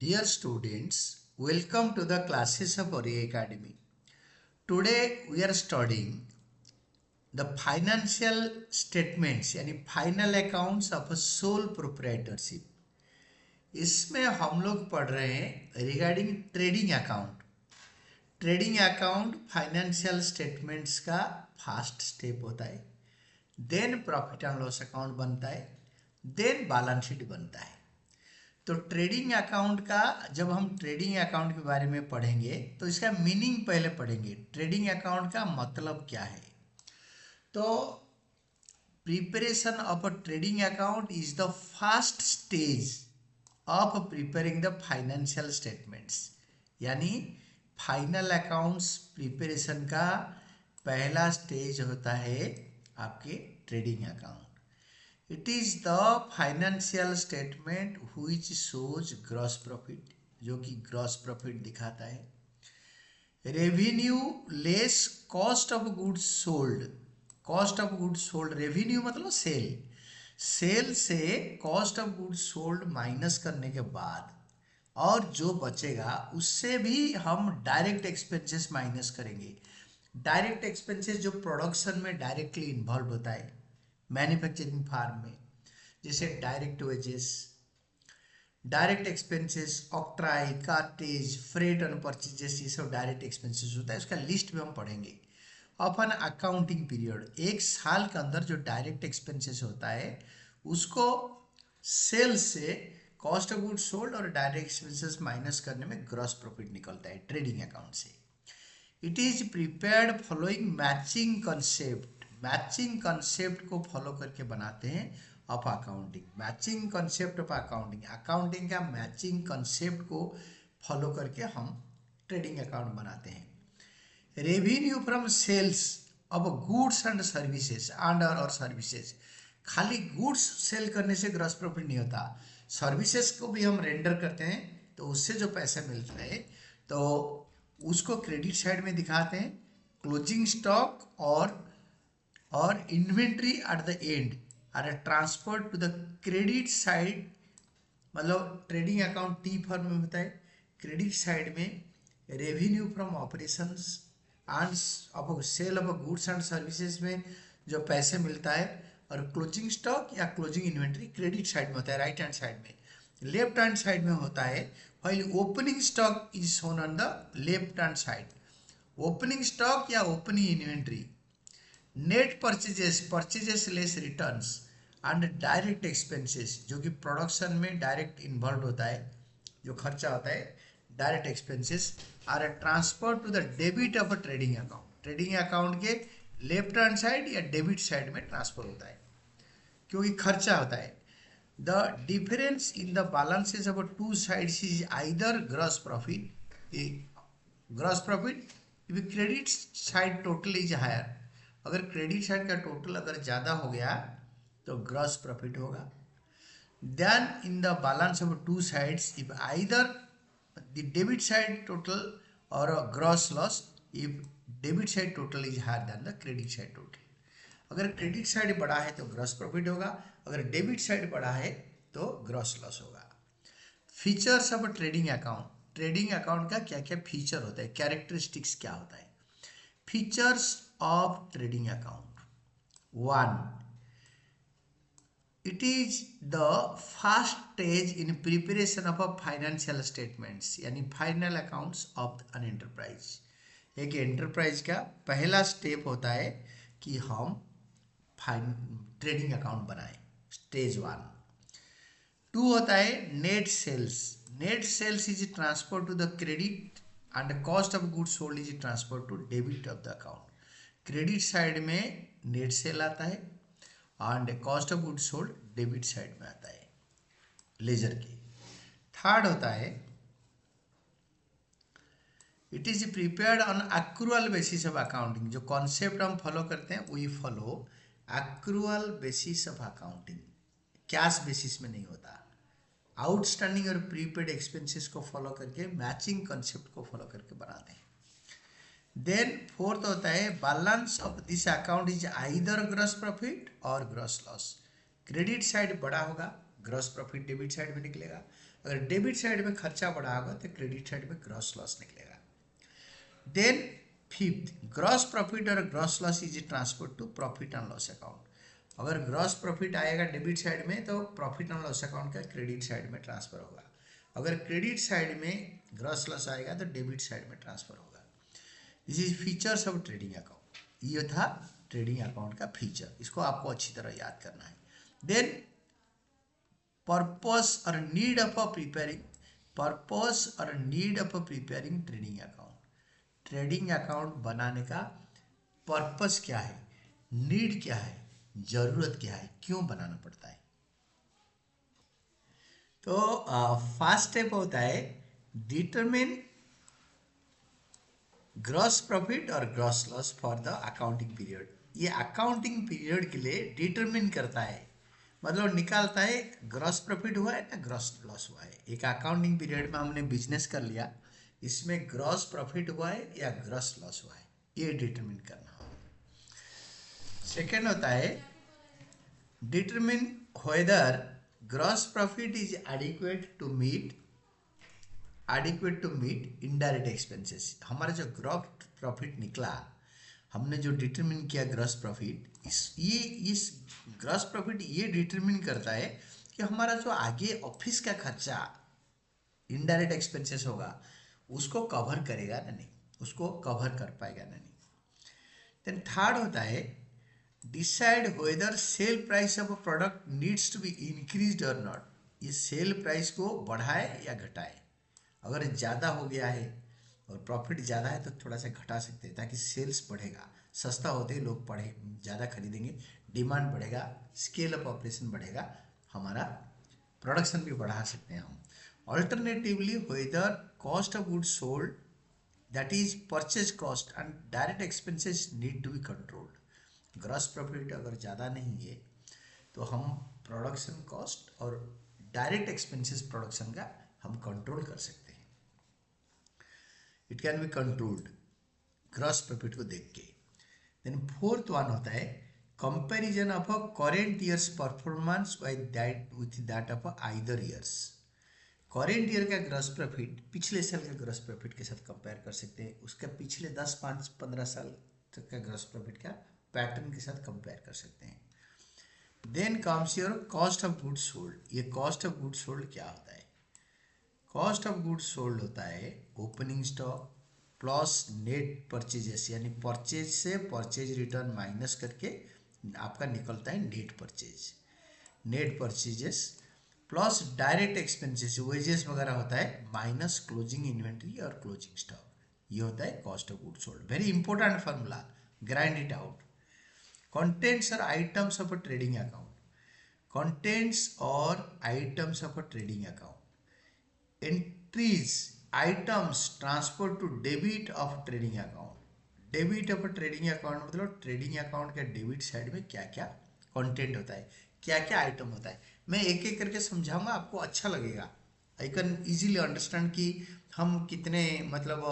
Dear students, welcome to the classes of Ori Academy. Today we are studying the financial statements यानी final accounts of sole proprietorship. इसमें हम लोग पढ़ रहे हैं regarding trading account. Trading account financial statements का first step होता है, then profit and loss account बनता है, देन बैलेंस शीट बनता है। तो ट्रेडिंग अकाउंट का जब हम ट्रेडिंग अकाउंट के बारे में पढ़ेंगे तो इसका मीनिंग पहले पढ़ेंगे। ट्रेडिंग अकाउंट का मतलब क्या है? तो preparation of a trading account is the first stage of preparing the financial statements. यानी फाइनल अकाउंट्स प्रिपरेशन का पहला स्टेज होता है आपके trading account. It is the financial statement which shows gross profit, जो कि gross profit दिखाता है, revenue less cost of goods sold. Cost of goods sold, revenue मतलब सेल, सेल से cost of goods sold minus करने के बाद और जो बचेगा उससे भी हम डायरेक्ट एक्सपेंसेस माइनस करेंगे। डायरेक्ट एक्सपेंसेस जो प्रोडक्शन में डायरेक्टली इन्वॉल्व होता है मैन्युफैक्चरिंग फार्म में, जैसे direct wages, direct expenses, octroi, cartage, freight and purchases, ये सब डायरेक्ट एक्सपेंसेस होता है। उसका लिस्ट में हम पढ़ेंगे। ऑफ एन अकाउंटिंग पीरियड, एक साल के अंदर जो डायरेक्ट एक्सपेंसेस होता है उसको सेल से कॉस्ट ऑफ गुड्स सोल्ड और डायरेक्ट एक्सपेंसेस माइनस करने में ग्रॉस प्रॉफिट निकलता है ट्रेडिंग अकाउंट से। It is prepared following matching concept. Matching concept को फॉलो करके बनाते हैं of accounting. Matching concept of accounting, accounting का मैचिंग कंसेप्ट को फॉलो करके हम ट्रेडिंग अकाउंट बनाते हैं। Revenue from sales of goods and services और सर्विसेज, खाली गुड्स सेल करने से ग्रॉस प्रॉफिट नहीं होता, सर्विसेज को भी हम रेंडर करते हैं तो उससे जो पैसा मिलता है तो उसको क्रेडिट साइड में दिखाते हैं। क्लोजिंग स्टॉक और inventory at the end are transfer to the credit side. मतलब ट्रेडिंग अकाउंट टी फॉर्म में होता है। क्रेडिट साइड में revenue from operations and of sale of goods and services में जो पैसे मिलता है, और क्लोजिंग स्टॉक या क्लोजिंग इन्वेंट्री क्रेडिट साइड में होता है, राइट हैंड साइड में। लेफ्ट हैंड साइड में होता है while opening stock is shown on the left hand side। Opening stock या opening inventory, net purchases less returns and direct expenses, जो कि प्रोडक्शन में डायरेक्ट इन्वॉल्व होता है, जो खर्चा होता है, direct expenses are transfer to the debit of a trading account. Trading account के लेफ्ट हैंड साइड या डेबिट साइड में ट्रांसफर होता है क्योंकि खर्चा होता है। The difference in the balances of two sides is either gross profit, gross profit if credit side total is higher। अगर क्रेडिट साइड का टोटल अगर ज़्यादा हो गया तो ग्रॉस प्रॉफिट होगा। Then in the balance of two sides if either the debit side total और gross loss if debit side total is higher than the credit side total. अगर credit side बड़ा है तो ग्रॉस प्रॉफिट होगा, अगर debit side बड़ा है तो ग्रॉस लॉस होगा। Features of trading account, trading account का क्या क्या फीचर होता है, कैरेक्टरिस्टिक्स क्या होता है। Features of trading account, 1, it is the first stage in preparation of a financial statements, यानी final accounts of an enterprise. एक एंटरप्राइज का पहला स्टेप होता है कि हम ट्रेडिंग अकाउंट बनाएं, स्टेज 1। 2 होता है net sales. Net sales is transfer to the credit and cost of goods sold is transfer to debit of the account. Credit side में नेट सेल आता है and cost of goods sold debit side में आता है ledger के। 3rd होता है it is prepared on accrual basis of accounting. जो कॉन्सेप्ट हम फॉलो करते हैं we follow accrual basis of accounting, cash basis में नहीं होता। आउटस्टैंडिंग और प्रीपेड एक्सपेंसेस को फॉलो करके मैचिंग कंसेप्ट को फॉलो करके बनाते हैं। देन 4th होता है balance of this account is either gross profit और ग्रॉस लॉस। क्रेडिट साइड बड़ा होगा, ग्रॉस प्रॉफिट डेबिट साइड में निकलेगा। अगर डेबिट साइड में खर्चा बढ़ा होगा तो क्रेडिट साइड में ग्रॉस लॉस निकलेगा। देन फिफ्थ, ग्रॉस प्रॉफिट और gross loss is transfer to profit and loss account. अगर ग्रॉस प्रॉफिट आएगा डेबिट साइड में तो प्रॉफिट एंड लॉस अकाउंट का क्रेडिट साइड में ट्रांसफर होगा। अगर क्रेडिट साइड में ग्रॉस लॉस आएगा तो डेबिट साइड में ट्रांसफर होगा। This is features of trading account. ये था ट्रेडिंग अकाउंट का फीचर, इसको आपको अच्छी तरह याद करना है। देन पर्पस और नीड ऑफ प्रिपेयरिंग, पर्पस और need of preparing trading account. Trading account बनाने का पर्पस क्या है, नीड क्या है, जरूरत क्या है, क्यों बनाना पड़ता है। तो फर्स्ट स्टेप होता है डिटरमिन ग्रॉस प्रॉफिट और gross loss for the accounting period. ये अकाउंटिंग पीरियड के लिए डिटरमिन करता है, मतलब निकालता है ग्रॉस प्रॉफिट हुआ है ना ग्रॉस लॉस हुआ है। एक अकाउंटिंग पीरियड में हमने बिजनेस कर लिया, इसमें ग्रॉस प्रॉफिट हुआ है या ग्रॉस लॉस हुआ है, ये डिटरमिन करना होगा। सेकेंड होता है determine whether gross profit is adequate to meet indirect expenses. हमारा जो ग्रॉस प्रॉफिट निकला, हमने जो डिटरमिन किया ग्रॉस प्रॉफिट, इस ग्रॉस प्रॉफिट ये डिटरमिन करता है कि हमारा जो आगे ऑफिस का खर्चा इनडायरेक्ट एक्सपेंसेस होगा उसको कवर करेगा ना नहीं, उसको कवर कर पाएगा ना नहीं। देन थर्ड होता है decide whether sale price of a product needs to be increased और नॉट। ये सेल प्राइस को बढ़ाए या घटाए। अगर ज़्यादा हो गया है और प्रॉफिट ज़्यादा है तो थोड़ा सा घटा सकते हैं ताकि सेल्स बढ़ेगा, सस्ता होते ही लोग पढ़े ज़्यादा खरीदेंगे, डिमांड बढ़ेगा, स्केल ऑफ ऑपरेशन बढ़ेगा, हमारा प्रोडक्शन भी बढ़ा सकते हैं हम। Alternatively whether cost of goods sold, that is purchase cost and direct expenses need to be controlled. Gross profit अगर ज़्यादा नहीं है तो हम प्रोडक्शन कॉस्ट और डायरेक्ट एक्सपेंसेस प्रोडक्शन का हम कंट्रोल कर सकते हैं। It can be controlled gross profit को देख के। देन फोर्थ वन होता है comparison of a current year's performance with that of either years. Current year का ग्रॉस प्रॉफिट पिछले साल के ग्रॉस प्रॉफिट के साथ कंपेयर कर सकते हैं, उसका पिछले 10, 5, 15 साल तक का ग्रॉस प्रॉफिट का पैटर्न के साथ कंपेयर कर सकते हैं। Then comes your cost of goods sold. ये कॉस्ट ऑफ गुड्स सोल्ड क्या होता है? कॉस्ट ऑफ गुड्स सोल्ड होता है opening stock plus net purchases, यानी परचेज से परचेज रिटर्न माइनस करके आपका निकलता है net purchase. Net purchases plus direct expenses wages वगैरह होता है माइनस क्लोजिंग इन्वेंट्री और क्लोजिंग स्टॉक, ये होता है cost of goods sold. Very important formula, grind it out. Contents और items of a trading account, contents और items of a trading account. Entries items transfer to debit of trading account. Debit of trading account मतलब trading account के debit side में क्या क्या content होता है, क्या क्या आइटम होता है। मैं एक एक करके समझाऊंगा, आपको अच्छा लगेगा। आई कैन इजीली अंडरस्टैंड कि हम कितने मतलब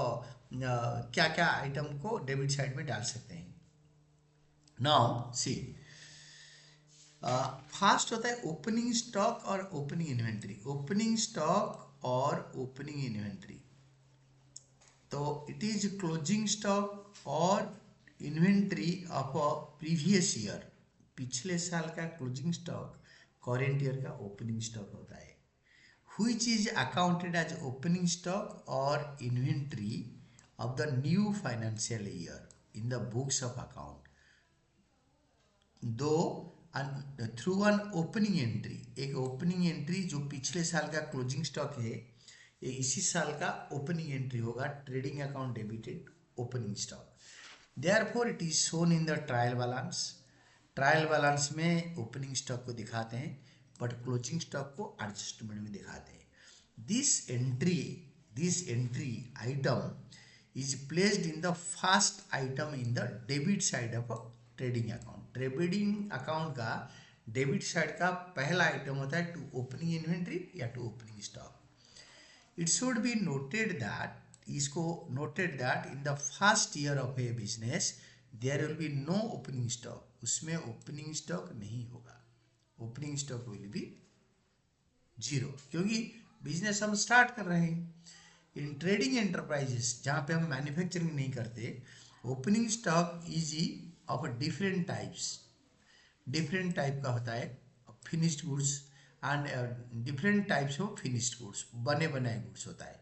क्या क्या आइटम को डेबिट साइड में डाल सकते हैं। नाउ सी, फास्ट होता है ओपनिंग स्टॉक और ओपनिंग इन्वेंट्री। ओपनिंग स्टॉक और ओपनिंग इन्वेंट्री, तो इट इज क्लोजिंग स्टॉक और inventory of a previous year. पिछले साल का क्लोजिंग स्टॉक करेंट ईयर का ओपनिंग स्टॉक होता है। Which is accounted as opening stock और inventory of the new financial year in the books of account, दो through an opening entry. एक opening entry जो पिछले साल का क्लोजिंग स्टॉक है, ये इसी साल का ओपनिंग एंट्री होगा, trading account debited opening stock. Therefore it is shown in the trial balance. Trial balance में ओपनिंग स्टॉक को दिखाते हैं बट क्लोजिंग स्टॉक को एडजस्टमेंट में दिखाते हैं। This entry item is placed in the first item in the debit side of a trading account। Trading account का debit side का पहला आइटम होता है टू ओपनिंग इन्वेंट्री या to opening stock. It should be noted that, इसको noted that in the first year of a business there will be no opening stock. उसमें opening stock नहीं होगा, opening stock will be zero, क्योंकि business हम start कर रहे हैं। In trading enterprises जहाँ पे हम मैन्युफैक्चरिंग नहीं करते, opening stock is of different types, different type का होता है finished goods and different types of finished goods, बने बनाए गुड्स होता है।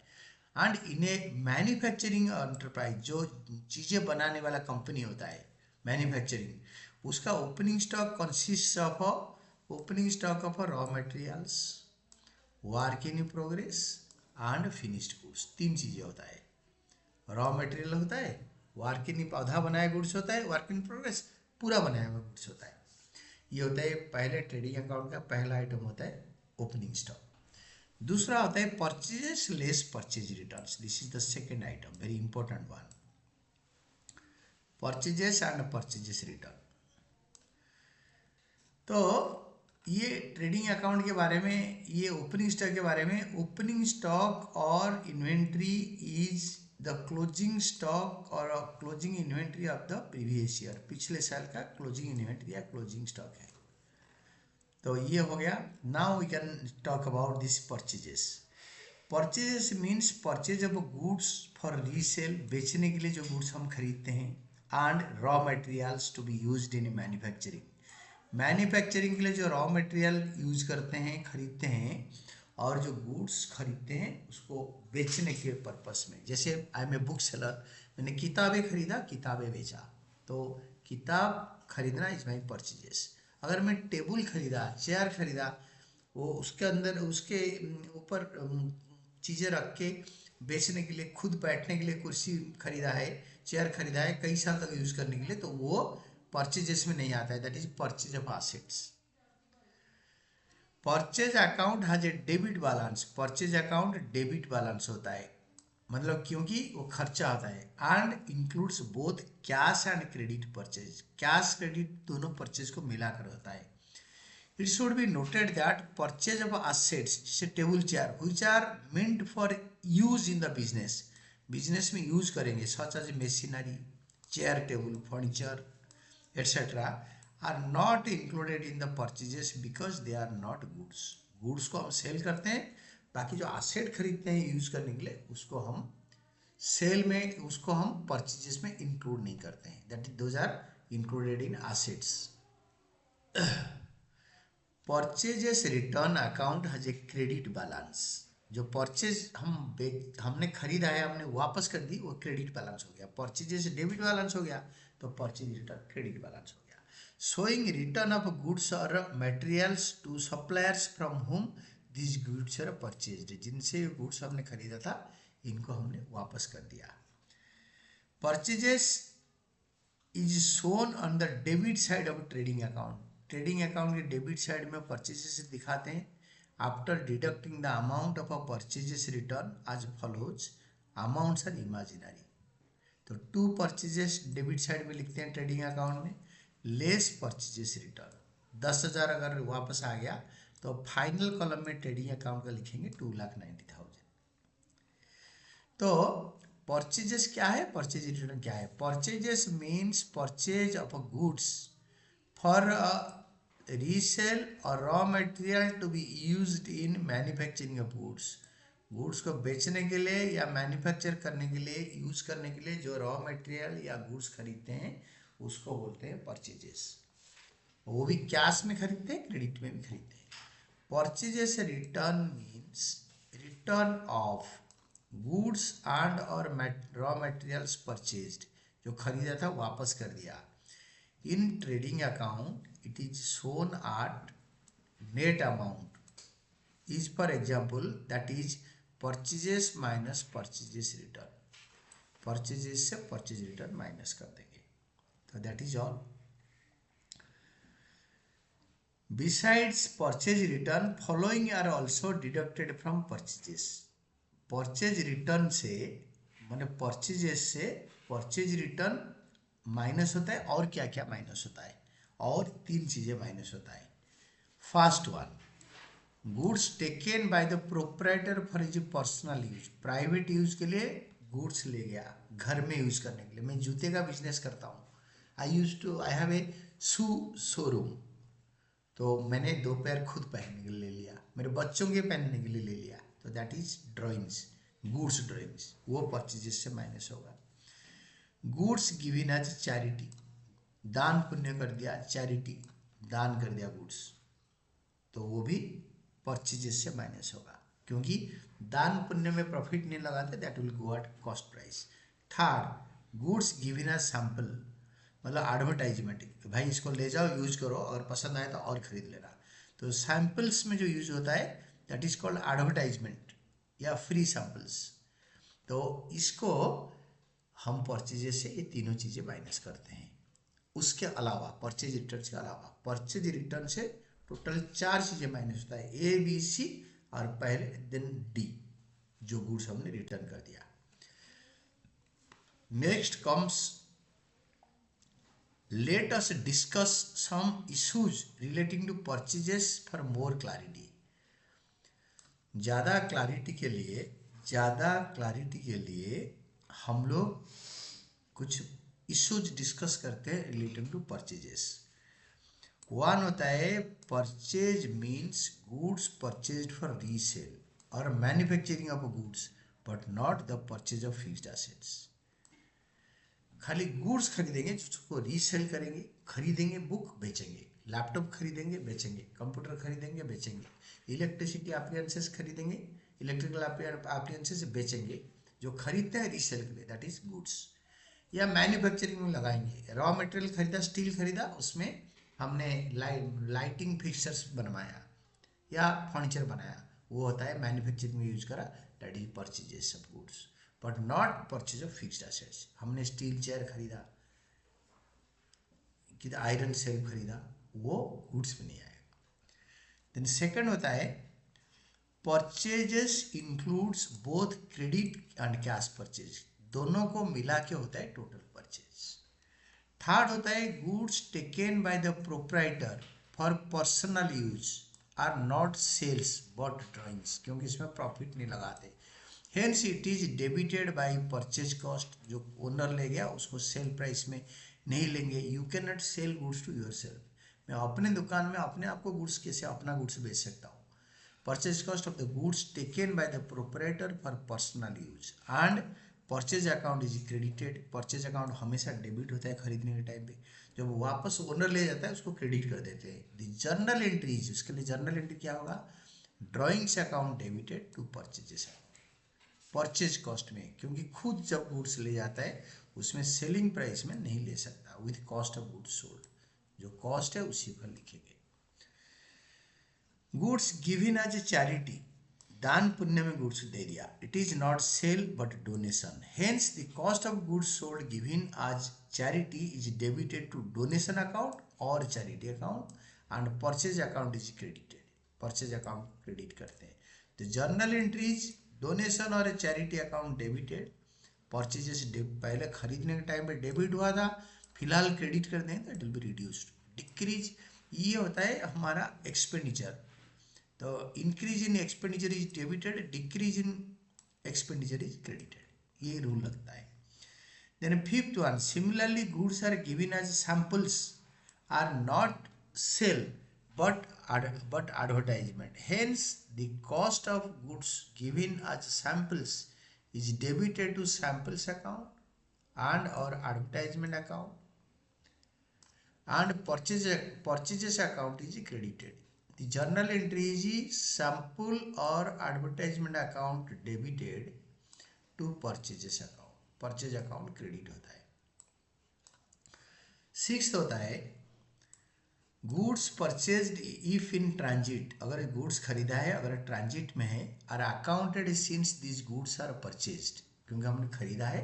And in A manufacturing enterprise, जो चीज़ें बनाने वाला कंपनी होता है मैन्युफैक्चरिंग, उसका opening stock consist of opening stock of raw materials, work in progress and finished goods. तीन चीज़ें होता है, रॉ मटेरियल होता है, वर्क इन आधा बनाया गुड्स होता है, वर्क इन प्रोग्रेस पूरा बनाया हुआ गुड्स होता है। ये होता है पहले ट्रेडिंग अकाउंट का पहला आइटम होता है ओपनिंग स्टॉक। दूसरा होता है purchases less purchase returns, this is the second item, very important one, purchases and purchases return. तो ये ट्रेडिंग अकाउंट के बारे में, ये ओपनिंग स्टॉक के बारे में, ओपनिंग स्टॉक और inventory is the closing stock और closing inventory of the previous year, पिछले साल का क्लोजिंग इन्वेंट्री या क्लोजिंग स्टॉक है। तो ये हो गया। Now we can talk about this purchases. Purchases means purchase of goods for resale, बेचने के लिए जो गुड्स हम खरीदते हैं, and raw materials to be used in manufacturing, manufacturing के लिए जो रॉ मटेरियल यूज करते हैं, खरीदते हैं, और जो गुड्स खरीदते हैं उसको बेचने के पर्पस में। जैसे I am a book seller, मैंने किताबें खरीदा, किताबें बेचा, तो किताब खरीदना इज माई परचेजेस। अगर मैं टेबल खरीदा, चेयर खरीदा, वो उसके अंदर उसके ऊपर चीज़ें रख के बेचने के लिए, खुद बैठने के लिए कुर्सी खरीदा है, चेयर खरीदा है कई साल तक यूज करने के लिए, तो वो परचेजेस में नहीं आता है, that is purchase of assets. Purchase account has a debit balance, purchase account debit balance होता है, मतलब क्योंकि वो खर्चा आता है, and includes both cash and credit purchase, cash credit दोनों परचेज को मिलाकर होता है। It should be noted that purchase of assets, जैसे table chair, which are meant for use in the business, business में यूज करेंगे, such as machinery, chair, table, furniture etc. are not included in the purchases because they are not goods. Goods को हम cell करते हैं, बाकी जो asset खरीदते हैं यूज करने के लिए, उसको हम सेल में, उसको हम परचेजेस में इंक्लूड नहीं करते हैं, that is those are included in assets. Purchases return account has a credit balance, जो परचेज हमने खरीदा है, हमने वापस कर दी, वो क्रेडिट बैलेंस हो गया। परचेजेस डेबिट बैलेंस हो गया, तो परचेज रिटर्न क्रेडिट बैलेंस हो गया। शोइंग रिटर्न ऑफ गुड्स और materials to suppliers from whom this goods are purchased, जिनसे गुड्स हमने खरीदा था, इनको हमने वापस कर दिया। Purchases is shown on the debit side of trading account, trading account के डेबिट साइड में परचेजेस दिखाते हैं। After deducting the amount of a purchases return as follows, amounts are imaginary, तो टू परचेजेस डेबिट साइड में लिखते हैं trading account में, less purchases return, 10,000 अगर वापस आ गया, तो फाइनल कॉलम में ट्रेडिंग अकाउंट का लिखेंगे 2,90,000। तो परचेजेस क्या है, परचेज रिटर्न क्या है? Purchases means purchase of goods for resale और raw material to be used in manufacturing of goods, goods को बेचने के लिए या मैन्युफैक्चर करने के लिए, यूज करने के लिए जो रॉ मटेरियल या गुड्स खरीदते हैं, उसको बोलते हैं परचेजेस। वो भी कैश में खरीदते हैं, क्रेडिट में भी खरीदते हैं। Purchases return means return of goods and और रॉ मटेरियल्स परचेज्ड, जो खरीदा था वापस कर दिया। In trading account it is shown at net amount, is for example that is purchases minus purchases return, purchases से परचेज रिटर्न माइनस कर देंगे, तो that is all. Besides purchase return following are also deducted from purchases, purchase return से माने purchases से purchase return minus होता है, और क्या क्या माइनस होता है, और तीन चीजें माइनस होता है। First one, goods taken by the proprietor for his personal use, private use के लिए गुड्स ले गया घर में यूज करने के लिए। मैं जूते का बिजनेस करता हूँ, आई हैव ए शोरूम, तो मैंने 2 पैर खुद पहनने के लिए ले लिया, मेरे बच्चों के पहनने के लिए ले लिया, तो that is drawings, goods drawings, वो परचेजेस से माइनस होगा। गुड्स गिवन एज चैरिटी, दान पुण्य कर दिया, चैरिटी दान कर दिया गुड्स, तो वो भी परचेजेस से माइनस होगा, क्योंकि दान पुण्य में प्रॉफिट नहीं लगाते, that will go at cost price. Third, goods given as sample, मतलब एडवर्टाइजमेंट, भाई इसको ले जाओ यूज करो, अगर पसंद आए तो और खरीद लेना। तो सैंपल्स में जो यूज होता है दैट इज कॉल्ड एडवर्टाइजमेंट या फ्री सैंपल्स। तो इसको हम परचेजेस से ये तीनों चीज़ें माइनस करते हैं। उसके अलावा परचेज रिटर्न के अलावा, परचेज रिटर्न से टोटल 4 चीज़ें माइनस होता है, ए बी सी और पहले देन डी, जो गुड्स हमने रिटर्न कर दिया। Next comes, let us discuss some issues relating to purchases for more clarity। ज़्यादा क्लैरिटी के लिए हम लोग कुछ इश्यूज डिस्कस करते हैं रिलेटिंग टू परचेजेस। वन होता है purchase means goods purchased for resale और manufacturing of goods but not the purchase of fixed assets. खाली गुड्स खरीदेंगे जिसको रीसेल करेंगे, खरीदेंगे बुक बेचेंगे, लैपटॉप खरीदेंगे बेचेंगे, कंप्यूटर खरीदेंगे बेचेंगे, इलेक्ट्रिसिटी अप्लायंसेस खरीदेंगे, इलेक्ट्रिकल अप्लायंसेस बेचेंगे, जो खरीदते हैं रीसेल के लिए दैट इज गुड्स। या मैन्युफैक्चरिंग में लगाएंगे, रॉ मटेरियल खरीदा, स्टील खरीदा, उसमें हमने लाइटिंग फिक्सचर्स बनवाया या फर्नीचर बनाया, वो होता है मैन्युफैक्चरिंग में यूज करा, that is purchases of goods but not purchase of fixed assets. हमने स्टील चेयर खरीदा कि आयरन शेल्फ खरीदा, वो गुड्स में नहीं आएगा। देन सेकंड होता है purchases includes both credit and cash purchase, दोनों को मिला के होता है टोटल परचेज। थर्ड होता है goods taken by the proprietor for personal use are not sales but drawings, क्योंकि इसमें प्रॉफिट नहीं लगाते, hence it is debited by purchase cost, जो ओनर ले गया उसको सेल प्राइस में नहीं लेंगे। You can not sell goods to yourself, मैं अपने दुकान में अपने आप को गुड्स कैसे अपना गुड्स बेच सकता हूँ। Purchase cost of the goods taken by the proprietor for personal use and purchase account is credited, purchase account हमेशा डेबिट होता है खरीदने के टाइम पे, जब वापस ओनर ले जाता है उसको क्रेडिट कर देते हैं। द जर्नल एंट्रीज, उसके लिए जर्नल एंट्री क्या होगा, drawings account debited to purchases purchase cost में, क्योंकि खुद जब गुड्स ले जाता है उसमें सेलिंग प्राइस में नहीं ले सकता, with cost of goods sold, जो कॉस्ट है उसी पर लिखेंगे। Goods given as a charity, दान पुण्य में गुड्स दे दिया, it is not sale but donation, hence the cost of goods sold given as charity is debited to donation account और charity account and purchase account is credited, purchase account credit करते हैं। तो journal entries donation और charity account debited, purchases पहले खरीदने के time पे debit हुआ था, फिलहाल क्रेडिट कर दें तो it will be reduced. Decrease ये होता है हमारा एक्सपेंडिचर, तो increase in expenditure is debited, decrease in expenditure is credited, ये रूल लगता है। Then fifth one, similarly goods are given as samples are not sale but advertisement, hence the cost of goods given as samples is debited to samples account and or advertisement account and purchases account is credited. The journal entry is sample or advertisement account debited to purchases account, purchase account credit होता है। Sixth होता है goods purchased if in transit, अगर goods खरीदा है अगर transit में है, और accounted since this goods are purchased, क्योंकि हमने खरीदा है,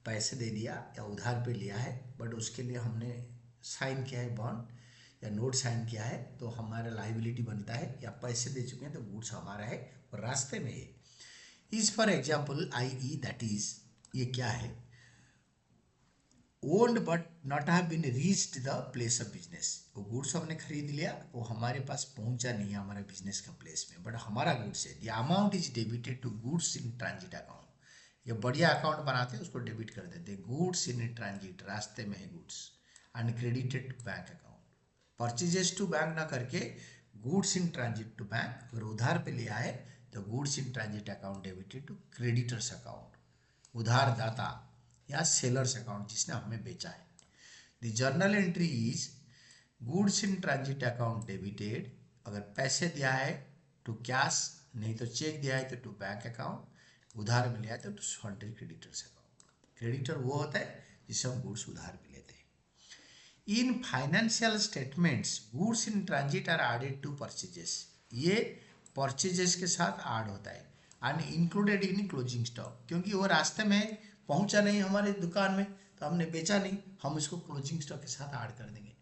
पैसे दे दिया या उधार पे लिया है, बट उसके लिए हमने साइन किया है बॉन्ड या नोट साइन किया है, तो हमारा लाइबिलिटी बनता है, या पैसे दे चुके हैं तो गुड्स हमारा है और रास्ते में है। Is for example I E, that is ये क्या है, owned but not have been reached the place of business, वो गुड्स हमने खरीद लिया, वो हमारे पास पहुंचा नहीं है हमारे बिजनेस का प्लेस में, बट हमारा गुड्स है। The amount is debited to goods in transit account, ये बढ़िया अकाउंट बनाते हैं उसको डेबिट कर देते हैं, गुड्स इन ट्रांजिट, रास्ते में है goods, and credited to bank account. Purchases to bank ना करके goods in transit to bank, अगर उधार पे लिया है the goods in transit account debited to creditors account, उधारदाता या सेलर्स अकाउंट जिसने हमें बेचा है। The journal entry is goods in transit account debited, अगर पैसे दिया है टू कैश, नहीं तो चेक दिया है तो टू बैंक अकाउंट, उधार में लिया है तो टू सॉन्ड्री क्रेडिटर्स अकाउंट। क्रेडिटर वो होता है जिससे हम गुड्स उधार में लेते हैं। In financial statements goods in transit are added to purchases, ये परचेजेस के साथ ऐड होता है। And included in closing stock, क्योंकि वो रास्ते में पहुंचा नहीं हमारे दुकान में तो हमने बेचा नहीं, हम इसको क्लोजिंग स्टॉक के साथ ऐड कर देंगे।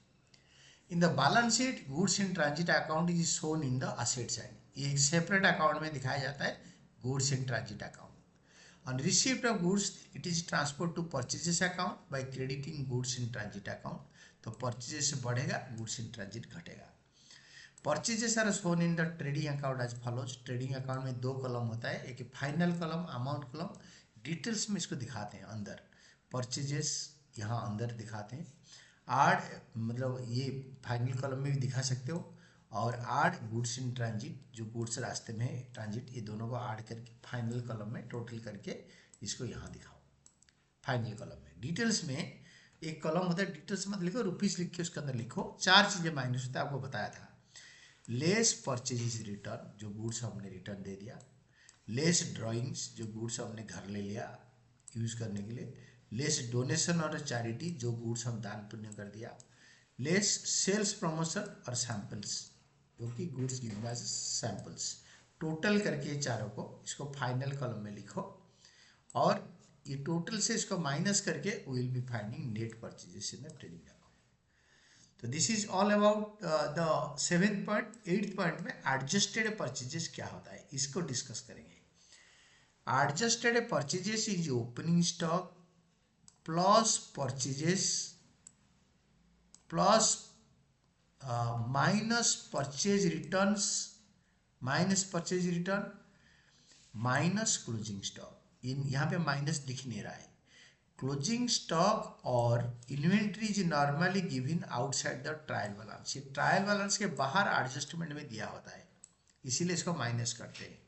In the balance sheet goods in transit account is shown in the asset side, ये एक सेपरेट अकाउंट में दिखाया जाता है goods in transit account. On receipt of goods it is transfer to purchases account by crediting goods in transit account, तो purchases बढ़ेगा, goods in transit घटेगा। Purchases are shown in the trading account as follows, trading account में दो column होता है, एक final column amount column, details में इसको दिखाते हैं अंदर, परचेजेस यहाँ अंदर दिखाते हैं। आठ मतलब ये फाइनल कॉलम में भी दिखा सकते हो, और आठ गुड्स इन ट्रांजिट, जो गुड्स रास्ते में है ट्रांजिट, ये दोनों को ऐड करके फाइनल कॉलम में टोटल करके इसको यहाँ दिखाओ फाइनल कॉलम में। डिटेल्स में एक कॉलम होता है, डिटेल्स मत लिखो, रुपीस लिख के उसके अंदर लिखो, चार चीज़ें माइनस होता है, आपको बताया था। लेस परचेजेस रिटर्न, जो गुड्स हमने रिटर्न दे दिया। लेस ड्राइंग्स, जो गुड्स हमने घर ले लिया यूज़ करने के लिए। लेस डोनेशन और चैरिटी, जो गुड्स हम दान पुण्य कर दिया। लेस सेल्स प्रमोशन और सैंपल्स, क्योंकि goods given as samples. Total करके चारों को इसको फाइनल कॉलम में लिखो, और ये टोटल से इसको माइनस करके will be finding net purchases in the trading account. तो this is all about the 7th point. 8th point में एडजस्टेड परचेजेस क्या होता है, इसको डिस्कस करेंगे। Adjusted purchases is opening stock plus purchases plus minus purchase returns, minus purchase return minus closing stock. यहाँ पे minus दिख नहीं रहा है। क्लोजिंग स्टॉक और inventory is normally given outside the trial balance, ये ट्रायल बैलेंस के बाहर एडजस्टमेंट में दिया होता है, इसीलिए इसको माइनस करते हैं।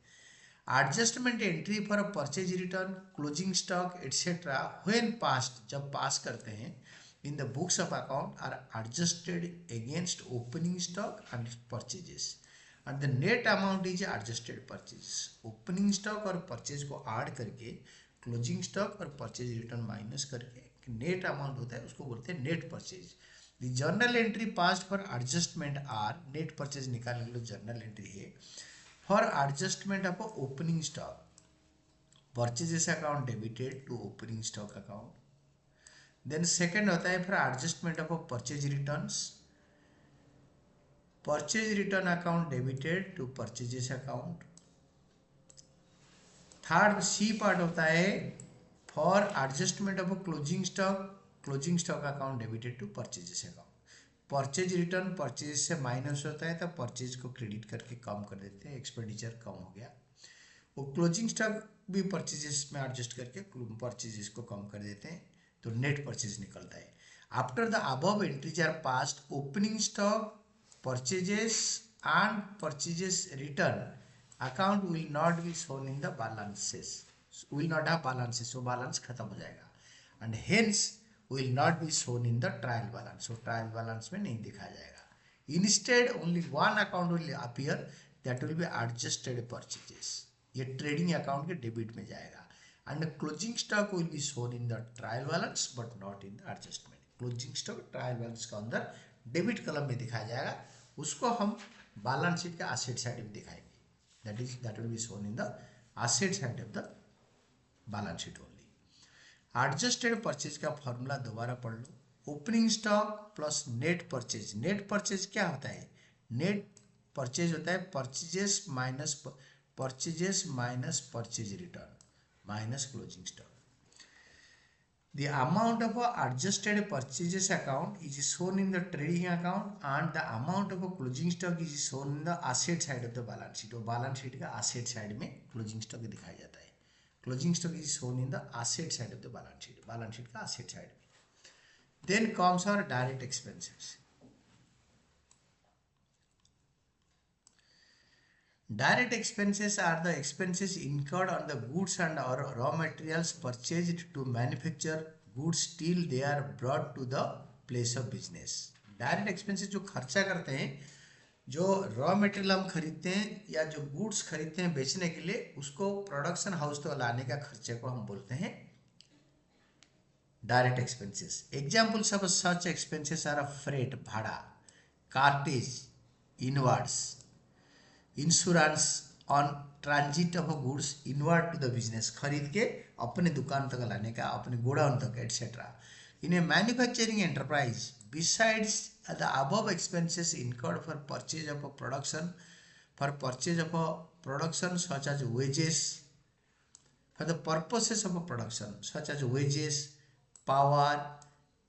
Adjustment entry for purchase return, closing stock etcetera when past, जब पास करते हैं in the books of account are adjusted against opening stock and purchases, and the net amount is adjusted purchase। opening stock और purchase को add करके closing stock और purchase return minus करके net amount होता है, उसको बोलते हैं net purchase. The journal entry passed for adjustment are, net purchase निकालने के लिए जर्नल एंट्री है for adjustment of opening stock, purchases account debited to opening stock account. Then second होता है for adjustment of purchase returns, purchase return account debited to purchases account. Third C part होता है for adjustment of closing stock, closing stock account debited to purchases account. Purchase return purchase से minus होता है तो purchase को credit करके कम कर देते हैं, एक्सपेंडिचर कम हो गया। वो क्लोजिंग स्टॉक भी परचेजेस में एडजस्ट करके परचेजेस को कम कर देते हैं, तो नेट परचेज निकलता है। After the above entries are passed, opening stock, purchases and purchases return account will not be shown in the balances, will not have balances, वो बैलेंस खत्म हो जाएगा, and hence will not be shown in the trial balance, वो trial balance में नहीं दिखाया जाएगा। Instead only one account will appear that will be adjusted purchases, ये ट्रेडिंग अकाउंट के डेबिट में जाएगा, and closing stock will be shown in the trial balance but not in the adjustment। closing stock trial balance का अंदर debit column में दिखाया जाएगा, उसको हम बैलेंस शीट के एसेट साइड में दिखाएंगे, that will be shown in the asset side of the balance sheet only। Adjusted purchase का फॉर्मूला दोबारा पढ़ लो, opening stock plus net purchase. Net purchase क्या होता है, नेट परचेज होता है purchases minus purchase return minus closing stock। The amount of adjusted purchases account is shown in the trading account and the amount of closing stock is shown in the asset side of the balance sheet। वो balance sheet का asset side में closing stock दिखाया जाता है। closing stock is shown in the asset side of the balance sheet का asset side में। then comes our direct expenses। Direct expenses are the expenses incurred on the goods and or raw materials purchased to manufacture goods till they are brought to the place of business. Direct expenses जो खर्चा करते हैं, जो raw material हम खरीदते हैं या जो गुड्स खरीदते हैं बेचने के लिए, उसको प्रोडक्शन हाउस तक लाने का खर्चे को हम बोलते हैं direct expenses. Examples of such expenses are freight भाड़ा, cartage inwards, insurance on transit of goods inward to the business, खरीद के अपने दुकान तक लाने का, अपने गोडाउन तक etcetera. In A manufacturing enterprise besides the above expenses incurred for purchase of a production such as wages, for the purposes of a production such as wages, power,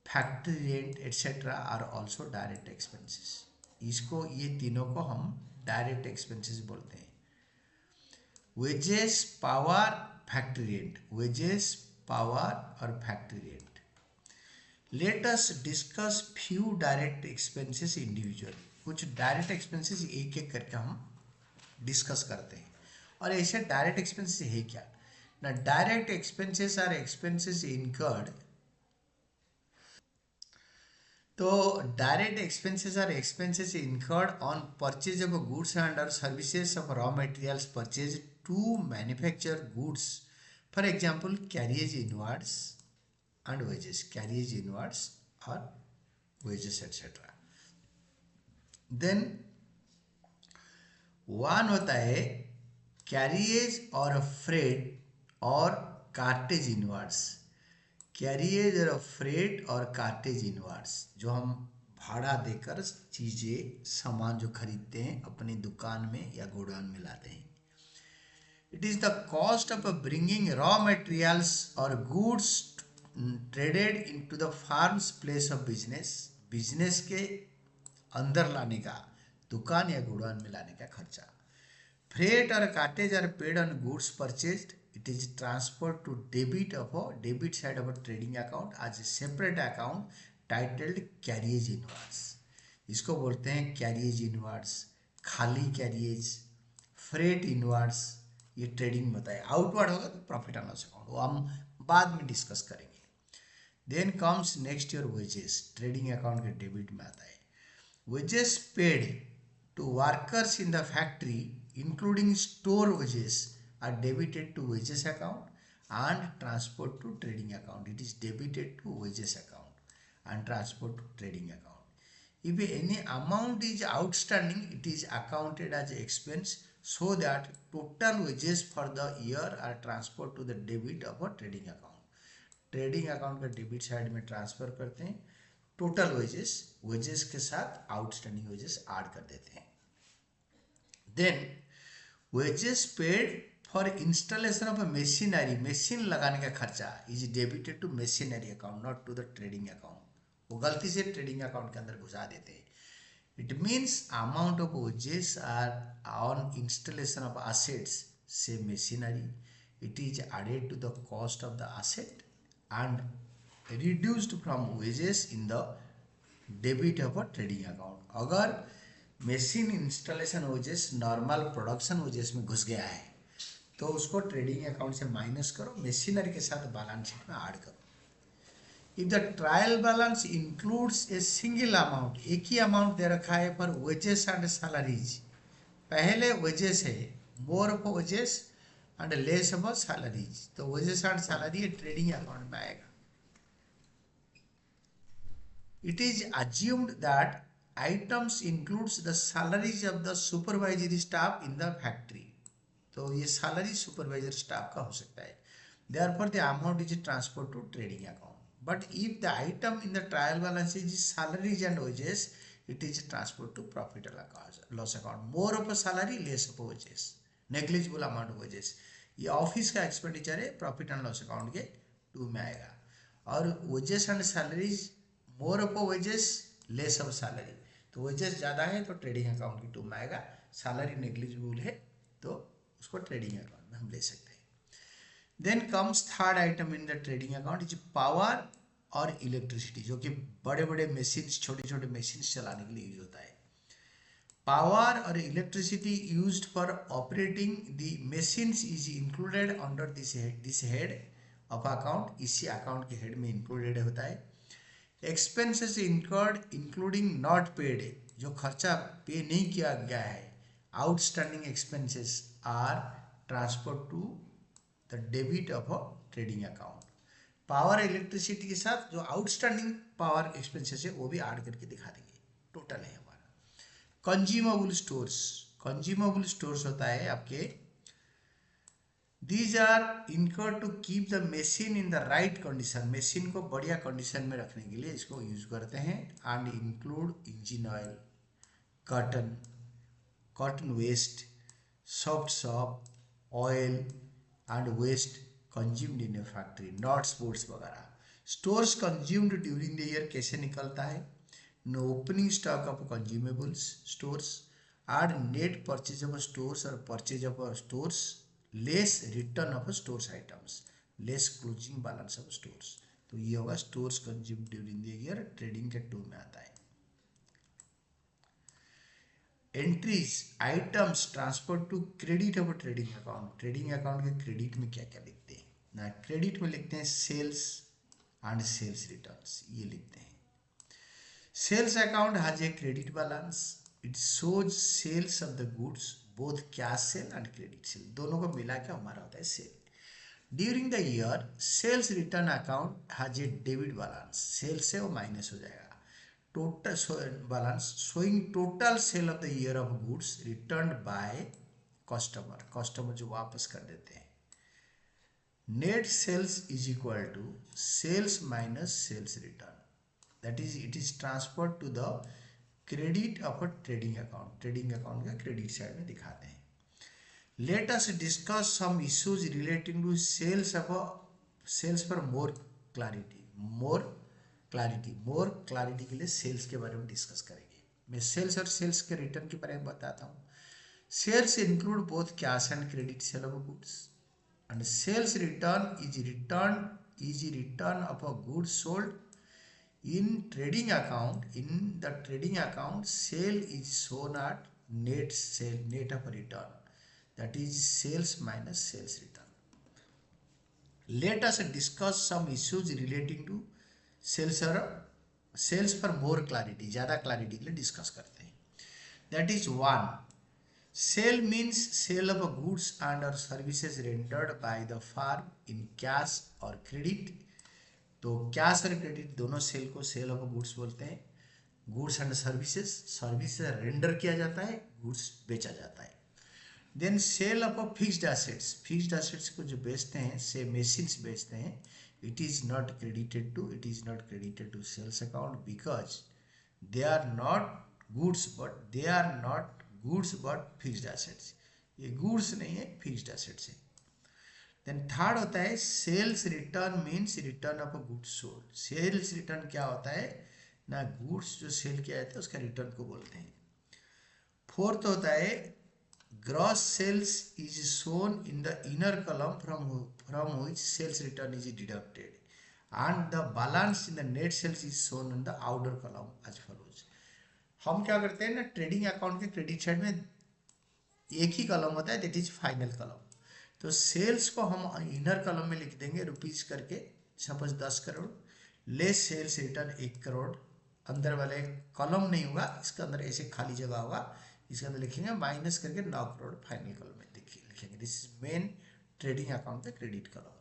factory rent etc. are also direct expenses. इसको ये तीनों को हम direct expenses बोलते हैं. Wages, power, factory rent. Wages, power और factory rent. Let us discuss few direct expenses individually. कुछ direct expenses एक एक करके हम डिस्कस करते हैं. और ऐसे डायरेक्ट एक्सपेंसेस है क्या ना. Direct expenses are expenses incurred. तो direct expenses are expenses incurred on purchase of goods and और services of raw materials purchase to manufacture goods. For example carriage inwards and wages, carriage inwards or wages etc. then one होता है carriage और freight और cartridge inwards. Carriage और freight और cartridge inwards जो हम भाड़ा देकर चीज़ें सामान जो खरीदते हैं अपनी दुकान में या गोडाउन में लाते हैं. It is the cost of bringing raw materials और goods traded into the firm's place of business. Business के अंदर लाने का, दुकान या गोडाउन में लाने का खर्चा. फ्रेट और cartage are paid on goods purchased. It is transfer to debit side of trading account as a separate account titled carriage inwards. इसको बोलते हैं कैरियज इनवर्ड्स, खाली कैरियज, फ्रेट इनवर्ड्स. ये ट्रेडिंग बताए. आउटवर्ड होगा तो प्रॉफिट एंड लॉस अकाउंट, वो हम बाद में डिस्कस करेंगे. Then comes next your wages. Trading account के डेबिट में आता है. Wages paid to workers in the factory including store wages are debited to wages account and transferred to trading account. It is debited to wages account and transferred to trading account. If any amount is outstanding, it is accounted as expense so that total wages for the year are transferred to the debit of a trading account. Trading account का debit side में transfer करते हैं. Total wages के साथ outstanding wages add कर देते हैं. Then wages paid for installation of machinery, machine लगाने का खर्चा is debited to machinery account not to the trading account. वो गलती से ट्रेडिंग अकाउंट के अंदर घुसा देते हैं. It means amount of wages are on installation of assets से machinery. It is added to the cost of the asset and reduced from wages in the debit of a trading account. अगर machine installation wages normal production wages में घुस गया है तो उसको trading account से minus करो, मशीनरी के साथ बैलेंस शीट में ऐड करो. If the trial balance includes a single amount, एक ही अमाउंट दे रखा है पर वेजेस एंड सैलरीज. पहले वेजेस है, more of wages and less of salaries, तो wages and salary trading account में आएगा. It is assumed that items includes the salaries of the supervisory staff in the factory. तो ये salary supervisor staff का हो सकता है. Therefore the amount is transferred to trading account. But if the item in the trial balance is salaries and wages, it is transferred to profit and loss account. More of a salary, less of a wages. Negligible amount of wages. ये office का expenditure है, profit and loss account के 2 में आएगा. और wages and salaries, more of wages less of salary. तो wages ज़्यादा है तो ट्रेडिंग अकाउंट की 2 में आएगा. सैलरी नेग्लिजिबल है तो उसको ट्रेडिंग अकाउंट में हम ले सकते हैं. Then comes third item in the trading account is power और इलेक्ट्रिसिटी, जो कि बड़े बड़े मशीन्स, छोटे छोटे मशीन्स चलाने के लिए यूज होता है. Power or electricity used for operating the machines is included under this head of account. इसी account के head में included होता है. Expenses incurred including not paid, जो खर्चा पे नहीं किया गया है, outstanding expenses are transferred to the debit of a trading account. Power electricity के साथ जो आउटस्टैंडिंग पावर एक्सपेंसेस है वो भी ऐड करके दिखा देंगे. टोटल है हमारा. कंज्यूमेबल स्टोर्स, कंज्यूमेबल स्टोर्स होता है आपके, these are incurred to keep the machine in the right condition, machine को बढ़िया कंडीशन में रखने के लिए इसको यूज करते हैं. And include engine oil, cotton, cotton waste, soft soap, oil and waste consumed in a factory, not sports वगैरह. Stores consumed during the year कैसे निकलता है? No opening stock of consumables stores, add net purchase of stores और purchase of stores less return of stores items, less closing balance of stores. तो ये होगा stores consumed during the year, trading के to में आता है. Entries, items transfer to credit of trading account, trading account के credit में क्या क्या लिखते हैं ना? क्रेडिट में लिखते हैं सेल्स एंड सेल्स रिटर्न्स, ये लिखते हैं. Sales account has a credit balance, it shows sales of the goods both cash sale and credit sale, दोनों को मिला के हमारा होता है sale. During the year sales return account has a debit balance, sale से वो माइनस हो जाएगा. Total balance showing total sale of the year of goods return by customer, customer जो वापस कर देते हैं. Net sales is equal to sales minus sales return, that is it is transferred to the credit of a trading account, trading account का credit side में दिखाते हैं. Let us discuss some issues relating to sales of sales for more clarity. More clarity के लिए sales के बारे में discuss करेंगे. मैं सेल्स और सेल्स के रिटर्न के बारे में बताता हूँ. Sales include both cash and credit sale of goods, and sales return is return of a goods sold in trading account. In the trading account, sale is shown at net of return, that is sales minus sales return. Let us discuss some issues relating to sales or sales for more clarity, ज़्यादा clarity के लिए discuss करते हैं. That is one, sale means sale of goods and or services rendered by the firm in cash or credit. तो cash और credit दोनों sale को sale of goods बोलते हैं. Goods and services, services render किया जाता है, गुड्स बेचा जाता है. Then sale of fixed assets, fixed assets को जो बेचते हैं, से मशीन्स बेचते हैं, it is not credited to sales account because they are not goods but fixed assets. ये गुड्स नहीं है, फिक्स्ड एसेट्स है. देन थर्ड होता है sales return, means return of a goods sold. Sales return क्या होता है ना? गुड्स जो सेल किया जाता है उसका रिटर्न को बोलते हैं. फोर्थ होता है gross sales is shown in the inner column from which sales return is deducted, and the balance in the net sales is shown in the outer column as follows. हम क्या करते हैं ना, ट्रेडिंग अकाउंट के credit side में एक ही column होता है, दैट इज फाइनल कॉलम. तो सेल्स को हम इनर कॉलम में लिख देंगे रुपीज करके, suppose 10 crore, less sales return 1 crore. अंदर वाले कॉलम नहीं होगा, इसके अंदर ऐसे खाली जगह होगा, इसके अंदर लिखेंगे माइनस करके 9 करोड़ फाइनल कॉलम में लिखेंगे. This is main trading account का credit column.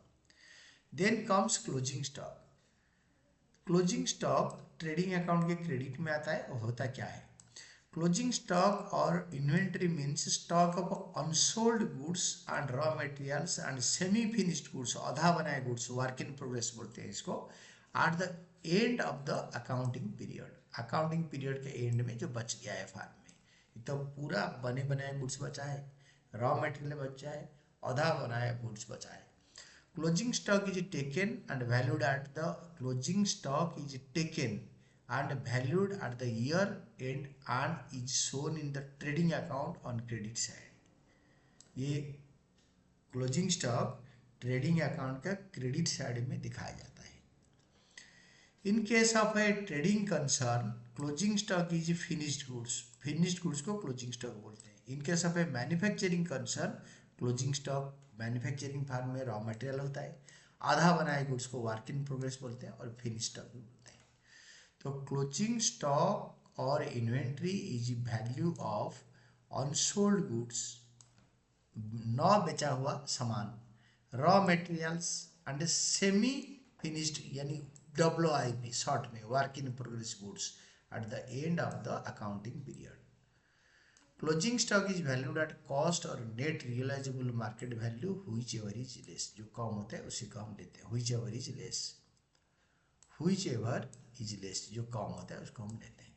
Then comes closing stock. Closing stock trading account के क्रेडिट में आता है. और होता क्या है? क्लोजिंग स्टॉक और inventory means stock of unsold goods and raw materials and semi finished goods, आधा बनाए गुड्स, वर्क इन प्रोग्रेस बोलते हैं इसको, at the end of the accounting period. Accounting period के एंड में जो बच गया है फार्म में, तो पूरा बने बनाए गुड्स बचा है, रॉ मटेरियल बचा है, आधा बनाया गुड्स बचा है. Closing stock is taken and valued at the closing stock is taken and valued at the year end and is shown in the trading account on credit side. ये closing stock trading account का credit side में दिखाया जाता है. In case of a trading concern, closing stock is finished goods, finished goods को closing stock बोलते हैं। In case of a manufacturing concern, closing stock manufacturing firm में raw material होता है, आधा बनाए गुड्स को वर्क इन प्रोग्रेस बोलते हैं और फिनिश स्टॉक भी बोलते हैं। तो क्लोजिंग स्टॉक और inventory is value of unsold goods, न बेचा हुआ सामान, raw materials and semi finished यानी WIP शॉर्ट में work in progress goods at the end of the accounting period. Closing stock is valued at cost और net realisable market value whichever is less, जो कम होता है उसी को हम लेते हैं, whichever is less, whichever is less जो कम होता है उसको हम लेते हैं।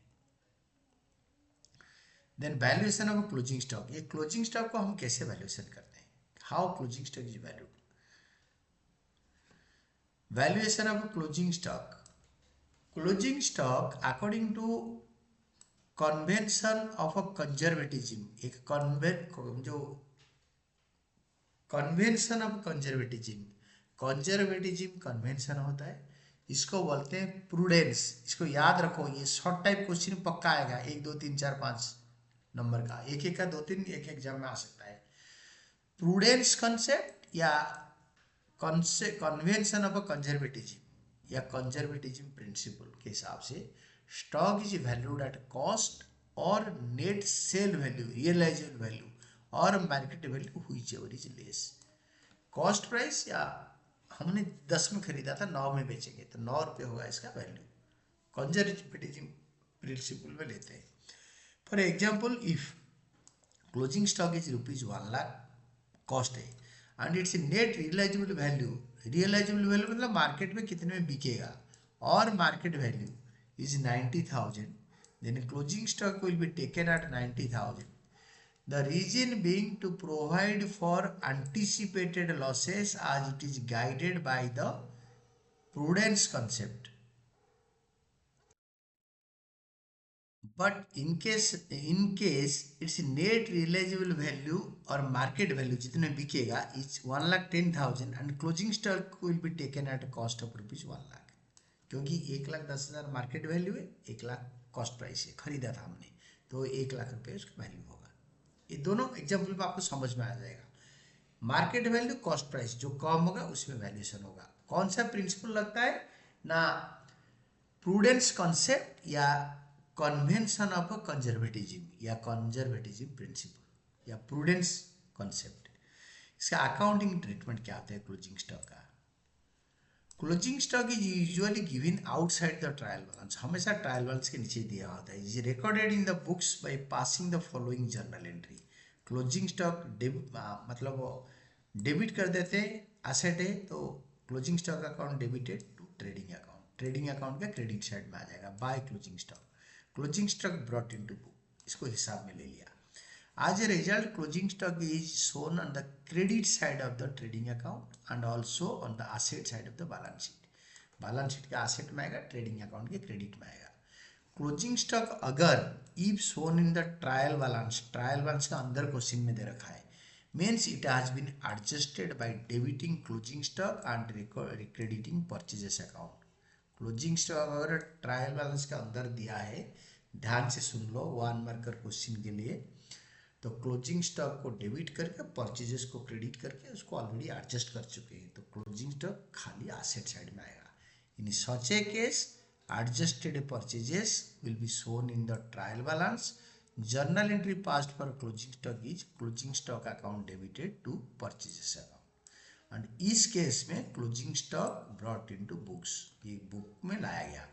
Then valuation of closing stock, ये क्लोजिंग स्टॉक को हम कैसे वैल्यूएशन करते हैं, how closing stock is valued. Valuation of closing stock, closing stock according to convention of a conservatism, एक जो convention of conservatism, conservatism convention होता है, इसको बोलते हैं प्रूडेंस। इसको याद रखो, ये शॉर्ट टाइप क्वेश्चन पक्का आएगा, 1 2 3 4 5 नंबर का, एक एक का 2 3 एक एग्जाम में आ सकता है। प्रूडेंस कॉन्सेप्ट या कन्वेंशन ऑफ अ कंजर्वेटिज्म या कंजर्वेटिज्म प्रिंसिपल के हिसाब से stock is valued at cost और net sale value, realisable value और market value whichever is less. Cost price या हमने 10 में खरीदा था 9 में बेचेंगे तो 9 रुपये होगा इसका वैल्यू, कंजर्वेटिज्म प्रिंसिपल में लेते हैं। For example if closing stock is ₹1 lakh cost है and its net realisable value, realisable value मतलब मार्केट में कितने में बिकेगा, और market value is 90,000, then closing stock will be taken at 90,000, the reason being to provide for anticipated losses as it is guided by the prudence concept. But in case its net realizable value और market value जितने बिकेगा is 1,10,000 and closing stock will be taken at a cost of ₹1 lakh, क्योंकि 1,10,000 market value है, 1 lakh cost price है, खरीदा था हमने तो 1 लाख रुपये उसका वैल्यू होगा। ये दोनों एग्जाम्पल में आपको समझ में आ जाएगा। मार्केट वैल्यू कॉस्ट प्राइस जो कम होगा उसमें वैल्यूएशन होगा। कौन सा प्रिंसिपल लगता है ना, प्रूडेंस कॉन्सेप्ट या कन्वेंशन ऑफ कंजर्वेटिज्म या कंजर्वेटिज्म प्रिंसिपल या प्रूडेंस कॉन्सेप्ट। इसका अकाउंटिंग ट्रीटमेंट क्या होता है क्लोजिंग स्टॉक का। Closing stock is usually given outside the trial balance, हमेशा ट्रायल बैलेंस के नीचे दिया होता है। Is recorded in the books by passing the following journal entry. Closing stock मतलब डेबिट कर देते हैं, एसेट है तो closing stock account debited to trading account, trading account का क्रेडिट साइड में आ जाएगा bye closing stock. Closing stock brought into book, इसको हिसाब में ले लिया। As a result, closing stock is shown on the credit side of the trading account and also on the asset side of the balance sheet. Balance sheet के asset में आएगा, trading account के credit में आएगा। Closing stock अगर if shown in the trial balance का अंदर question में दे रखा है, means it has been adjusted by debiting closing stock and crediting purchases account. Closing stock अगर ट्रायल बैलेंस का अंदर दिया है, ध्यान से सुन लो 1 मार्कर क्वेश्चन के लिए, तो क्लोजिंग स्टॉक को डेबिट करके परचेजेस को क्रेडिट करके उसको ऑलरेडी एडजस्ट कर चुके हैं, तो क्लोजिंग स्टॉक खाली एसेट साइड में आएगा। In such a case adjusted purchases will be shown in the trial balance, journal entry passed for closing stock is closing stock account debited to purchases account, and इस case में closing stock brought into books, ये book में लाया गया।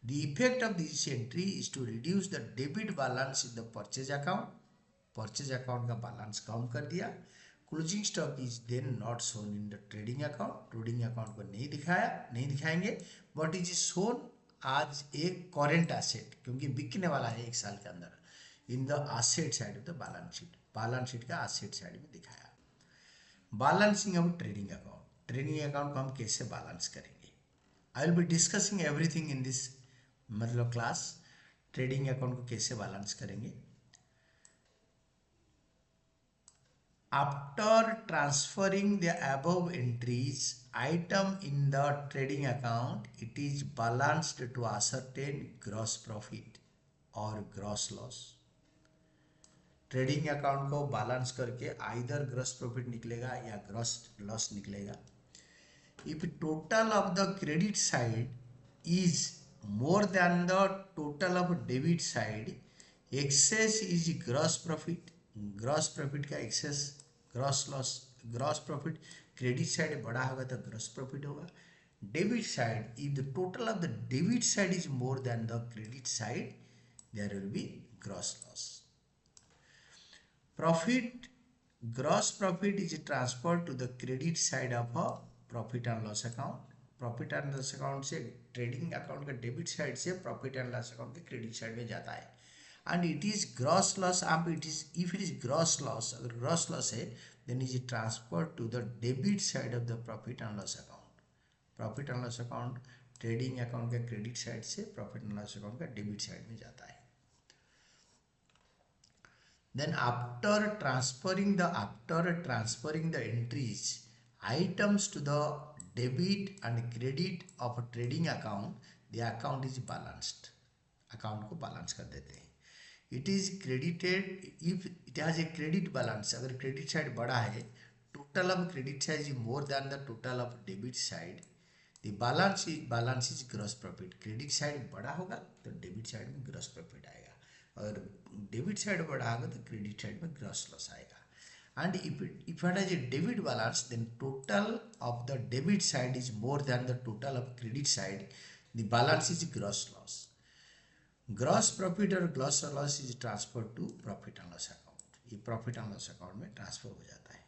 The effect of this entry is to reduce the debit balance in the purchase account, purchase account का balance कम कर दिया। Closing stock is then not shown in the trading account, trading account को नहीं दिखाएंगे, बट इज शोन आज एक current asset, क्योंकि बिकने वाला है 1 साल के अंदर, in the asset side of the balance sheet का एसेट साइड में दिखाया। बैलेंसिंग ऑफ ट्रेडिंग अकाउंट को हम कैसे बैलेंस करेंगे, I will be discussing everything in this मतलब क्लास। ट्रेडिंग अकाउंट को कैसे बैलेंस करेंगे, after transferring the above entries item in the trading account, it is balanced to ascertain gross profit. और gross loss. Trading account को balance करके either gross profit निकलेगा या gross loss निकलेगा। If total of the credit side is more than the total of debit side, excess is gross profit। Gross profit का excess gross loss. Gross profit credit side बड़ा होगा तो gross profit होगा। Debit side, if the total of the debit side is more than the credit side, there will be gross loss. Profit, gross profit is transferred to the credit side of a profit and loss account. Profit and loss account से trading account का debit side से profit and loss account के credit side में जाता है। And it is gross loss. आप it is if it is gross loss, अगर gross loss है then is transfer to the debit side of the profit and loss account. Profit and loss account trading account का credit side से profit and loss account का debit side में जाता है। Then after transferring the entries items to the debit and credit of a trading account, the account is balanced। Account को balance कर देते हैं। It is credited if it has a credit balance. अगर credit side बड़ा है, total of credit side is more than the total of debit side, the balance is gross profit. Credit side बड़ा होगा तो debit side में gross profit आएगा, और debit side बढ़ा होगा तो क्रेडिट साइड में ग्रॉस लॉस आएगा। And if it has a debit balance then total of the debit side is more than the total of credit side, the balance is gross loss. Gross profit और gross loss is transfer to profit and loss account. ये profit and loss account में transfer हो जाता है।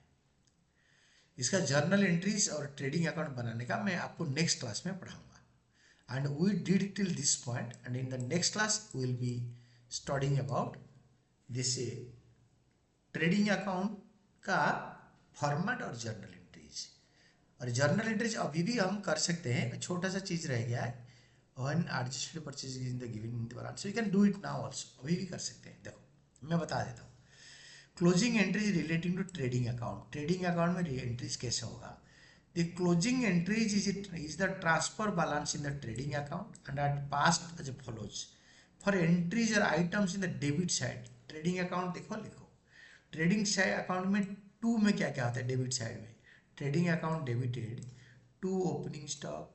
इसका journal entries और trading account बनाने का मैं आपको नेक्स्ट क्लास में पढ़ाऊंगा। And we did it till this point, and in the next class we will be studying about this trading account का फॉर्मेट और जर्नल एंट्रीज। और जर्नल एंट्रीज अभी भी हम कर सकते हैं, छोटा सा चीज रह गया है, when adjusted purchase in the given in the balance, so you can do it now also, अभी भी कर सकते हैं। देखो मैं बता देता हूँ। Closing entries relating to trading account. Trading account में एंट्रीज कैसे होगा? The closing entries is the transfer balance in the trading account and at passed as follows. For entries और items in the debit side, trading account देखो लिखो। Trading side account में to में क्या क्या होता है? डेबिट साइड में trading account debited to opening stock,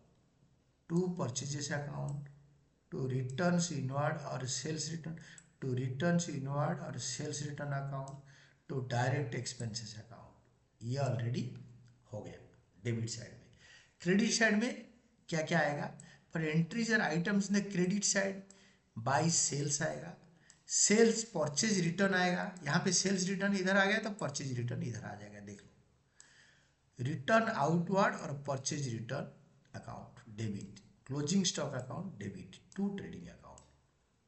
to purchases account, to returns inward or sales return, to returns inward or sales return account, to direct expenses account। ये already हो गया डेबिट साइड में। Credit side में क्या क्या आएगा? For entries और items in the credit side by sales आएगा, सेल्स परचेज रिटर्न आएगा। यहाँ पे सेल्स रिटर्न इधर आ गया तो परचेज रिटर्न इधर आ जाएगा, देख लो। रिटर्न आउटवर्ड और purchase return account debit, closing stock account debit to trading account.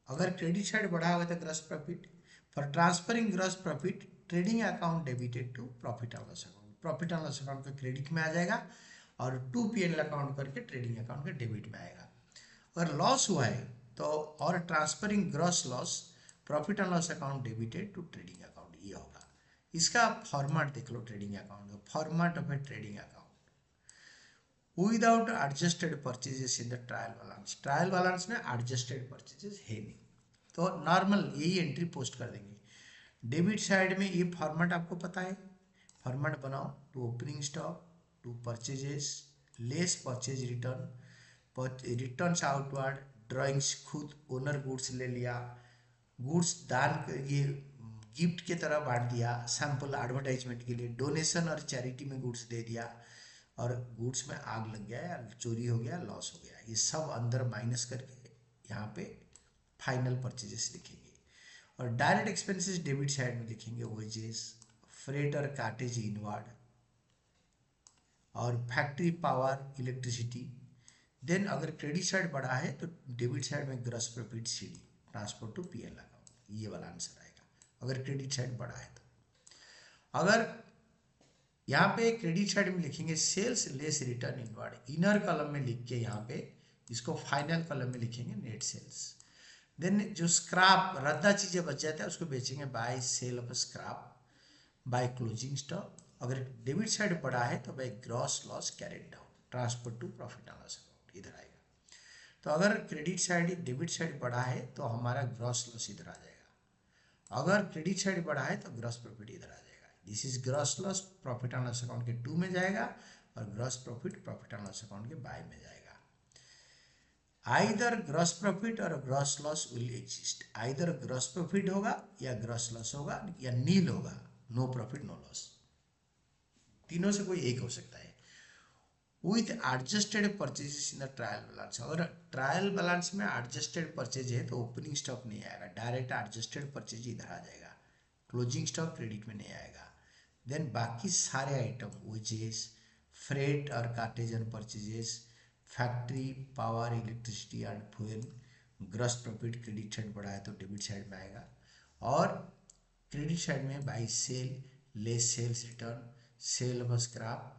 अगर क्रेडिट साइड बढ़ा हुआ तो gross profit. For transferring gross profit trading account debited to profit and loss account. Profit and loss account का credit में आ जाएगा और to PNL account करके ट्रेडिंग अकाउंट के डेबिट में आएगा। अगर लॉस हुआ है तो और transferring gross loss profit and loss account debited to trading account, ये होगा। इसका फॉर्मेट देख लो। ट्रेडिंग अकाउंट का format of a trading account without adjusted purchases in the trial balance. Trial balance में एडजस्टेड परचेजेस है नहीं, तो नॉर्मल यही एंट्री पोस्ट कर देंगे। डेबिट साइड में ये फॉर्मेट आपको पता है, फॉर्मेट बनाओ। To opening stock, to purchases, less purchase return, returns outward, drawings खुद ओनर गुड्स ले लिया, गुड्स दान ये गिफ्ट की तरह बांट दिया, सैंपल एडवर्टाइजमेंट के लिए, डोनेशन और चैरिटी में गुड्स दे दिया, और गुड्स में आग लग गया या चोरी हो गया, लॉस हो गया, ये सब अंदर माइनस करके यहाँ पे फाइनल परचेजेस लिखेंगे। और डायरेक्ट एक्सपेंसेस डेबिट साइड में लिखेंगे वेजेस, फ्रेट और कार्टेज इनवर्ड, और फैक्ट्री पावर इलेक्ट्रिसिटी। देन अगर क्रेडिट साइड बढ़ा है तो डेबिट साइड में gross profit CD transfer to PL account, ये वाला आंसर आएगा अगर क्रेडिट साइड बढ़ा है तो। अगर यहाँ पे क्रेडिट साइड में लिखेंगे sales less return inward, inner column में लिख के यहाँ पे इसको फाइनल कॉलम में लिखेंगे नेट सेल्स। देन जो स्क्रैप रद्दा चीजें बच जाता है उसको बेचेंगे by sale of scrap, by closing stock. अगर डेबिट साइड बढ़ा है तो by gross loss carried down transfer to profit and loss account, इधर आएगा। तो अगर क्रेडिट साइड डेबिट साइड बढ़ा है तो हमारा ग्रॉस लॉस इधर आ जाएगा, अगर क्रेडिट साइड बढ़ा है तो ग्रॉस प्रॉफिट इधर आ जाएगा। This is gross loss, profit and loss account के 2 में जाएगा और gross profit profit and loss account के बाय में जाएगा। आइदर ग्रॉस प्रॉफिट और gross loss will exist, either gross profit होगा या ग्रॉस लॉस होगा या नील होगा, नो प्रॉफिट नो लॉस, तीनों से कोई एक हो सकता है। With adjusted purchases in the trial balance, अगर ट्रायल बैलेंस में एडजस्टेड परचेज है तो ओपनिंग स्टॉक नहीं आएगा, डायरेक्ट एडजस्टेड परचेज इधर आ जाएगा, क्लोजिंग स्टॉक क्रेडिट में नहीं आएगा। देन बाकी सारे आइटम वेजेस, फ्रेट और cartage on purchases, factory, power, electricity and fuel, gross profit credit side बढ़ा है तो डेबिट साइड में आएगा, और क्रेडिट साइड में by sale, less sales return, sale of scrap,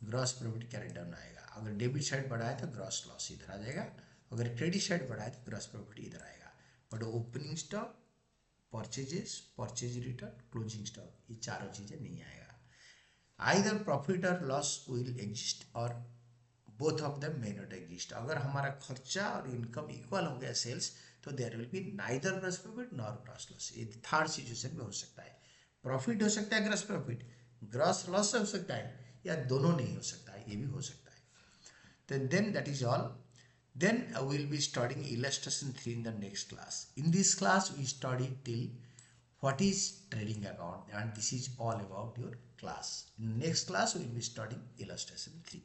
gross profit carry down आएगा। अगर डेबिट साइड बढ़ा है तो ग्रॉस लॉस इधर आ जाएगा, अगर क्रेडिट साइड बढ़ा है तो ग्रॉस प्रॉफिट इधर आएगा। But opening stock, purchases, purchase return, closing stock, ये चारों चीज़ें नहीं आएगा। आइदर प्रॉफिट और लॉस विल एग्जिस्ट और both of them may not exist, अगर हमारा खर्चा और इनकम इक्वल हो गया सेल्स तो there will be neither gross profit nor gross loss, ये थर्ड सिचुएशन में हो सकता है। प्रॉफिट हो सकता है, ग्रॉस प्रॉफिट, ग्रॉस लॉस हो सकता है, या दोनों नहीं हो सकता है, ये भी हो सकता है। then that is all. Then we will be studying illustration 3 in the next class. In this class we study till what is trading account, and this is all about your class. In next class we will be studying illustration 3.